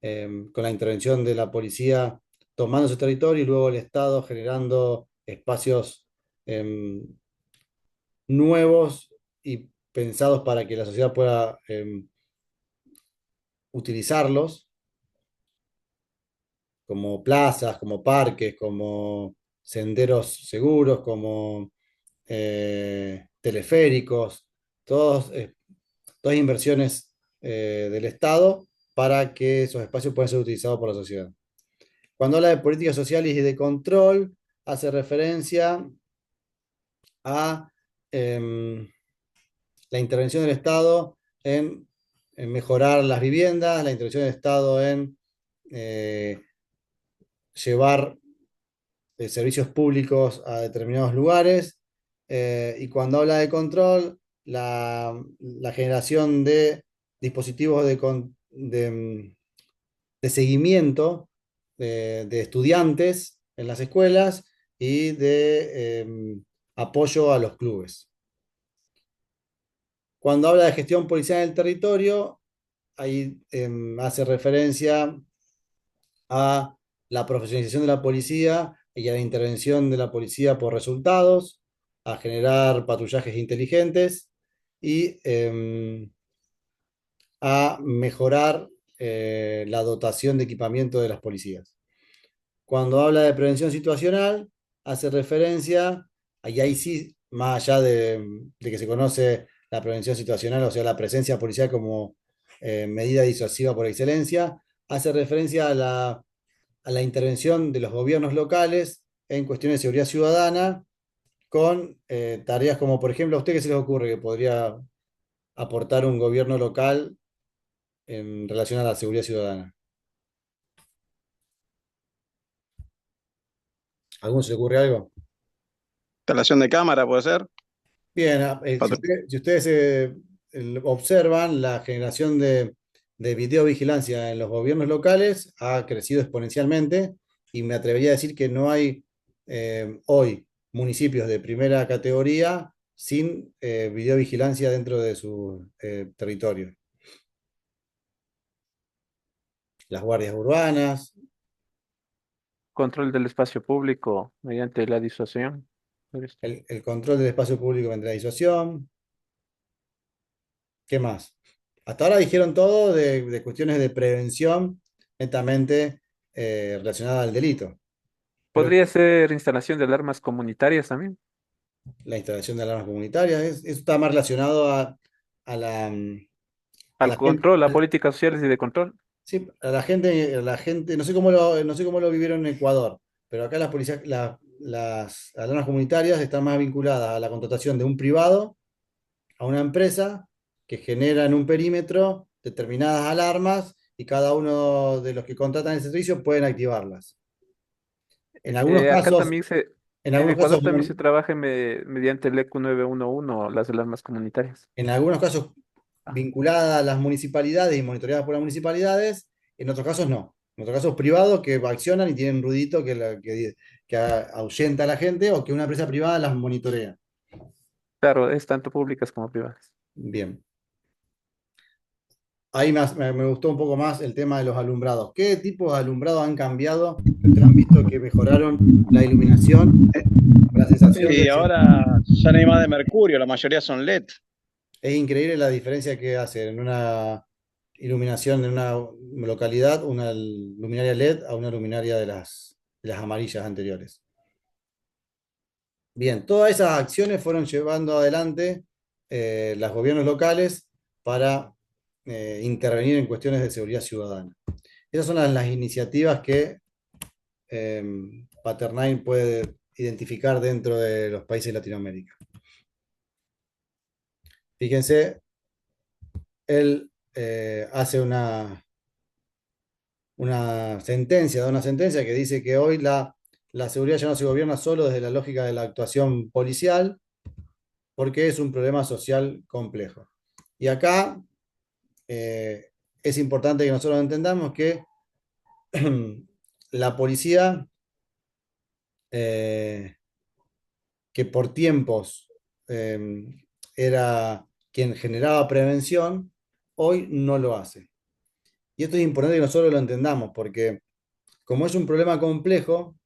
con la intervención de la policía tomando su territorio y luego el Estado generando espacios nuevos y pensados para que la sociedad pueda utilizarlos, como plazas, como parques, como senderos seguros, como teleféricos, todas inversiones del Estado para que esos espacios puedan ser utilizados por la sociedad. Cuando habla de políticas sociales y de control, hace referencia a la intervención del Estado en mejorar las viviendas, la intervención del Estado en llevar servicios públicos a determinados lugares, y cuando habla de control, la generación de dispositivos de seguimiento de estudiantes en las escuelas y de apoyo a los clubes. Cuando habla de gestión policial en el territorio, ahí hace referencia a la profesionalización de la policía y a la intervención de la policía por resultados, a generar patrullajes inteligentes y a mejorar la dotación de equipamiento de las policías. Cuando habla de prevención situacional, hace referencia, y ahí sí, más allá de que se conoce la prevención situacional, o sea, la presencia policial como medida disuasiva por excelencia, hace referencia a la intervención de los gobiernos locales en cuestiones de seguridad ciudadana, con tareas como, por ejemplo, ¿a usted qué se les ocurre que podría aportar un gobierno local en relación a la seguridad ciudadana? ¿A ¿Alguno se le ocurre algo? Instalación de cámara, puede ser. Bien, Patru- si ustedes observan, la generación de videovigilancia en los gobiernos locales ha crecido exponencialmente y me atrevería a decir que no hay hoy municipios de primera categoría sin videovigilancia dentro de su territorio. Las guardias urbanas, Control del espacio público mediante la disuasión. el control del espacio público mediante la disuasión. ¿Qué más? Hasta ahora dijeron todo de cuestiones de prevención netamente relacionada al delito. Pero Podría ser instalación de alarmas comunitarias también. la instalación de alarmas comunitarias, eso está más relacionado a Al la gente, control, a políticas sociales y de control. sí, a la gente, no sé cómo lo vivieron en Ecuador, pero acá las policías, las alarmas comunitarias están más vinculadas a la contratación de un privado, a una empresa que genera en un perímetro determinadas alarmas y cada uno de los que contratan el servicio pueden activarlas. En algunos Acá casos, también en en algunos Ecuador casos, también se trabaja mediante el ECU 911, las alarmas comunitarias. en algunos casos Ah, vinculadas a las municipalidades y monitoreadas por las municipalidades, en otros casos no. otros casos privados que accionan y tienen ruidito que ahuyenta a la gente o que una empresa privada las monitorea. Claro, es tanto públicas como privadas. Bien. Ahí me gustó un poco más el tema de los alumbrados. ¿Qué tipos de alumbrados han cambiado? Ustedes han visto que mejoraron la iluminación, la sensación Y de... ahora ya no hay más de mercurio, la mayoría son LED. Es increíble la diferencia que hace en una iluminación en una localidad, una luminaria LED a una luminaria de las amarillas anteriores. Bien, todas esas acciones fueron llevando adelante los gobiernos locales para intervenir en cuestiones de seguridad ciudadana. Esas son las iniciativas que eh, Paternine puede identificar dentro de los países de Latinoamérica. Fíjense, él hace da una sentencia que dice que hoy la seguridad ya no se gobierna solo desde la lógica de la actuación policial, porque es un problema social complejo. Y acá es importante que nosotros entendamos que la policía, eh, que por tiempos era quien generaba prevención, hoy no lo hace. Y esto es importante que nosotros lo entendamos, porque como es un problema complejo,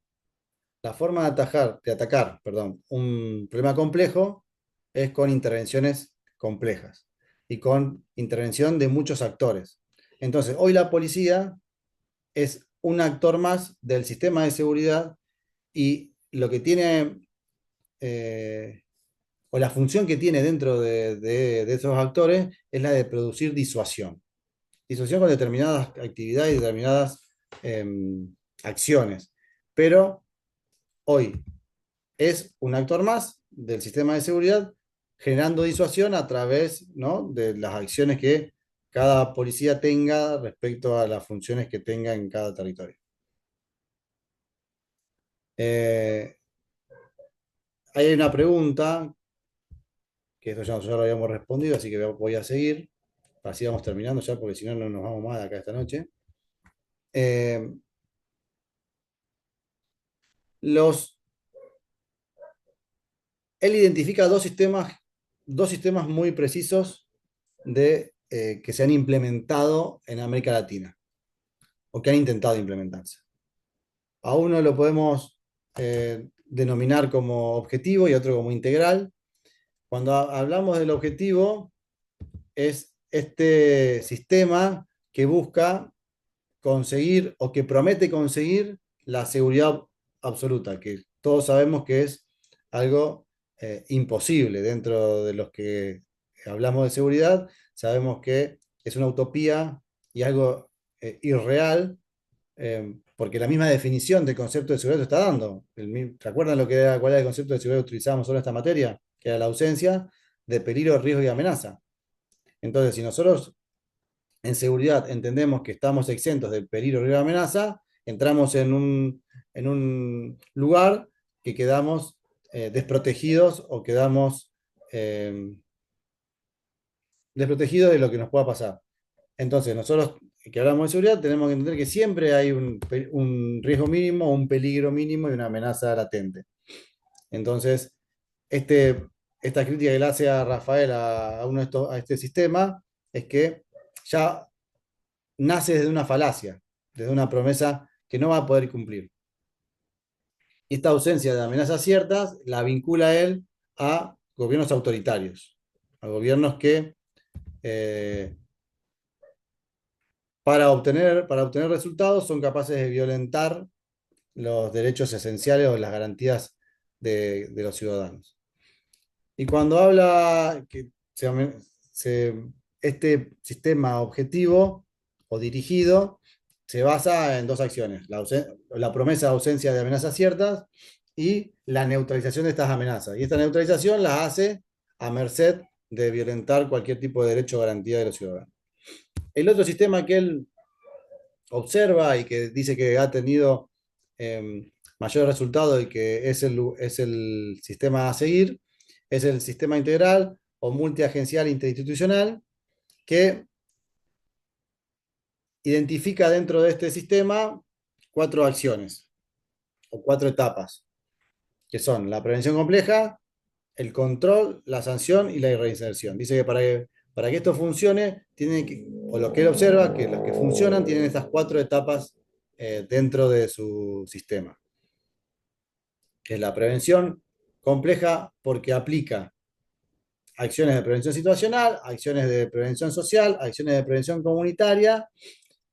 la forma de atacar, perdón, un problema complejo es con intervenciones complejas y con intervención de muchos actores. Entonces, hoy la policía es un actor más del sistema de seguridad y lo que tiene, o la función que tiene dentro de esos actores es la de producir disuasión. Disuasión con determinadas actividades y determinadas acciones. Pero hoy es un actor más del sistema de seguridad generando disuasión a través, ¿no?, de las acciones que cada policía tenga respecto a las funciones que tenga en cada territorio. Hay una pregunta, que esto ya lo habíamos respondido, así que voy a seguir. Así vamos terminando ya, porque si no, no nos vamos más de acá esta noche. Eh, los, Él identifica dos sistemas muy precisos que se han implementado en América Latina, o que han intentado implementarse. A uno lo podemos denominar como objetivo y otro como integral. Cuando hablamos del objetivo, es este sistema que busca conseguir o que promete conseguir la seguridad absoluta, que todos sabemos que es algo imposible dentro de los que hablamos de seguridad. Sabemos que es una utopía y algo irreal, porque la misma definición del concepto de seguridad lo está dando. ¿Se acuerdan cuál era el concepto de seguridad que utilizábamos solo en esta materia? Que era la ausencia de peligro, riesgo y amenaza. Entonces, si nosotros en seguridad entendemos que estamos exentos de peligro, riesgo y amenaza, entramos en un lugar que quedamos desprotegidos o quedamos desprotegidos de lo que nos pueda pasar. Entonces, nosotros que hablamos de seguridad tenemos que entender que siempre hay un riesgo mínimo, un peligro mínimo y una amenaza latente. Entonces, esta crítica que le hace a Rafael a este sistema es que ya nace desde una falacia, desde una promesa que no va a poder cumplir. Y esta ausencia de amenazas ciertas la vincula a él a gobiernos autoritarios, a gobiernos que para obtener resultados son capaces de violentar los derechos esenciales o las garantías de los ciudadanos. Y cuando habla que este sistema objetivo o dirigido se basa en dos acciones: la promesa de ausencia de amenazas ciertas y la neutralización de estas amenazas. Y esta neutralización la hace a merced de violentar cualquier tipo de derecho o garantía de los ciudadanos. El otro sistema que él observa y que dice que ha tenido mayor resultado y que es el sistema a seguir, es el sistema integral o multiagencial interinstitucional, que identifica dentro de este sistema 4 acciones o 4 etapas, que son la prevención compleja, el control, la sanción y la reinserción. Dice que para que esto funcione, o lo que él observa, que los que funcionan tienen estas 4 etapas dentro de su sistema, que es la prevención compleja porque aplica acciones de prevención situacional, acciones de prevención social, acciones de prevención comunitaria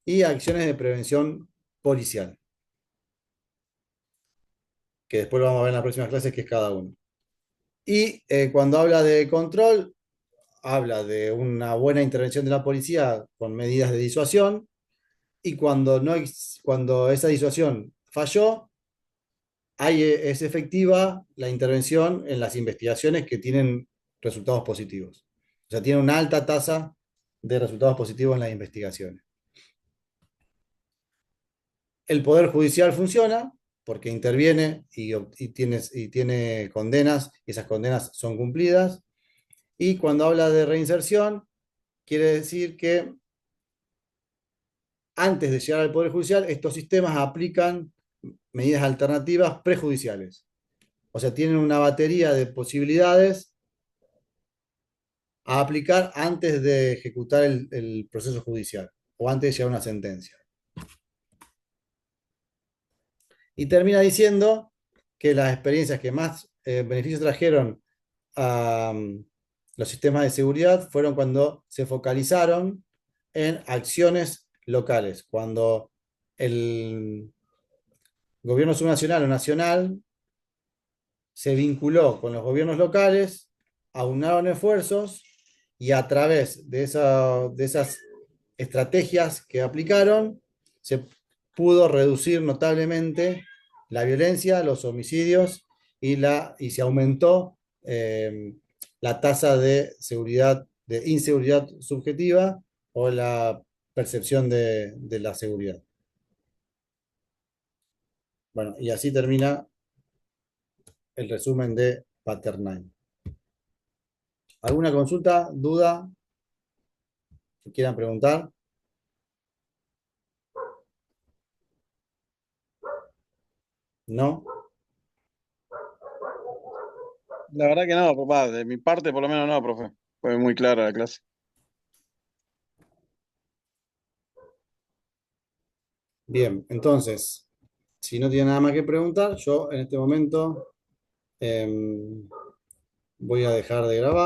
y acciones de prevención policial, que después lo vamos a ver en las próximas clases, que es cada uno. Y cuando habla de control, habla de una buena intervención de la policía con medidas de disuasión, y cuando esa disuasión falló, es efectiva la intervención en las investigaciones que tienen resultados positivos. O sea, tiene una alta tasa de resultados positivos en las investigaciones. El Poder Judicial funciona porque interviene y tiene condenas, y esas condenas son cumplidas. Y cuando habla de reinserción, quiere decir que antes de llegar al Poder Judicial, estos sistemas aplican medidas alternativas prejudiciales. O sea, tienen una batería de posibilidades a aplicar antes de ejecutar el proceso judicial o antes de llegar a una sentencia. Y termina diciendo que las experiencias que más beneficios trajeron a los sistemas de seguridad fueron cuando se focalizaron en acciones locales, cuando el gobierno subnacional o nacional se vinculó con los gobiernos locales, aunaron esfuerzos y a través de esas estrategias que aplicaron, se pudo reducir notablemente la violencia, los homicidios y se aumentó la tasa de seguridad, de inseguridad subjetiva o la percepción de la seguridad. Bueno, y así termina el resumen de Paternine. ¿Alguna consulta, duda que quieran preguntar? ¿No? La verdad que no, papá, de mi parte por lo menos no, profe. Fue muy clara la clase. Bien, entonces, si no tiene nada más que preguntar, yo en este momento voy a dejar de grabar.